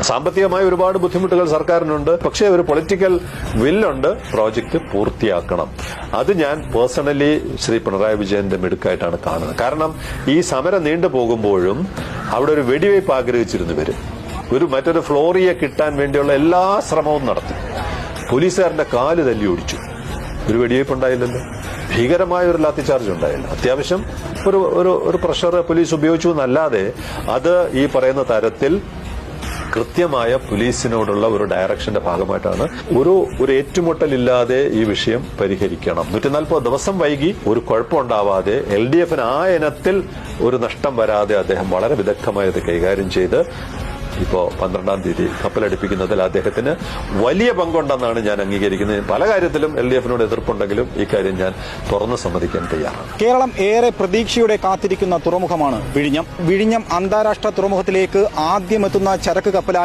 സാമ്പത്തികമായ ഒരുപാട് ബുദ്ധിമുട്ടുകൾ സർക്കാരിനുണ്ട്. പക്ഷേ ഒരു പൊളിറ്റിക്കൽ വില്ലുണ്ട്, പ്രോജക്റ്റ് പൂർത്തിയാക്കണം. അത് ഞാൻ പേഴ്സണലി ശ്രീ പിണറായി വിജയന്റെ മിടുക്കായിട്ടാണ് കാണുന്നത്. കാരണം ഈ സമരം നീണ്ടുപോകുമ്പോഴും അവിടെ ഒരു വെടിവയ്പ് ആഗ്രഹിച്ചിരുന്നു വരും. മറ്റൊരു ഫ്ലോറിയെ കിട്ടാൻ വേണ്ടിയുള്ള എല്ലാ ശ്രമവും നടത്തി. പോലീസുകാരന്റെ കാല് തല്ലി ഓടിച്ചു. ഒരു വെടിവയ്പ് ഉണ്ടായില്ലല്ലോ. ഭീകരമായ ഒരു ലാത്തി ചാർജ് ഉണ്ടായില്ല. അത്യാവശ്യം ഒരു പ്രഷർ പോലീസ് ഉപയോഗിച്ചു എന്നല്ലാതെ അത് ഈ പറയുന്ന തരത്തിൽ കൃത്യമായ പോലീസിനോടുള്ള ഒരു ഡയറക്ഷന്റെ ഭാഗമായിട്ടാണ്. ഒരു ഏറ്റുമുട്ടലില്ലാതെ ഈ വിഷയം പരിഹരിക്കണം. 140 ദിവസം വൈകി ഒരു കുഴപ്പമുണ്ടാവാതെ LDFന് ആ ഇനത്തിൽ ഒരു നഷ്ടം വരാതെ അദ്ദേഹം വളരെ വിദഗ്ധമായി അത് കൈകാര്യം ചെയ്ത് ഇപ്പോൾ 12-ാം തീയതി കപ്പലടിപ്പിക്കുന്നതിൽ അദ്ദേഹത്തിന് വലിയ പങ്കുണ്ടെന്നാണ് ഞാൻ അംഗീകരിക്കുന്നത്. പല കാര്യത്തിലും LDFനോട് എതിർപ്പുണ്ടെങ്കിലും ഈ കാര്യം ഞാൻ തുറന്ന് സമ്മതിക്കാൻ തയ്യാറാണ്. കേരളം ഏറെ പ്രതീക്ഷയോടെ കാത്തിരിക്കുന്ന തുറമുഖമാണ് വിഴിഞ്ഞം. വിഴിഞ്ഞം അന്താരാഷ്ട്ര തുറമുഖത്തിലേക്ക് ആദ്യമെത്തുന്ന ചരക്ക് കപ്പലായ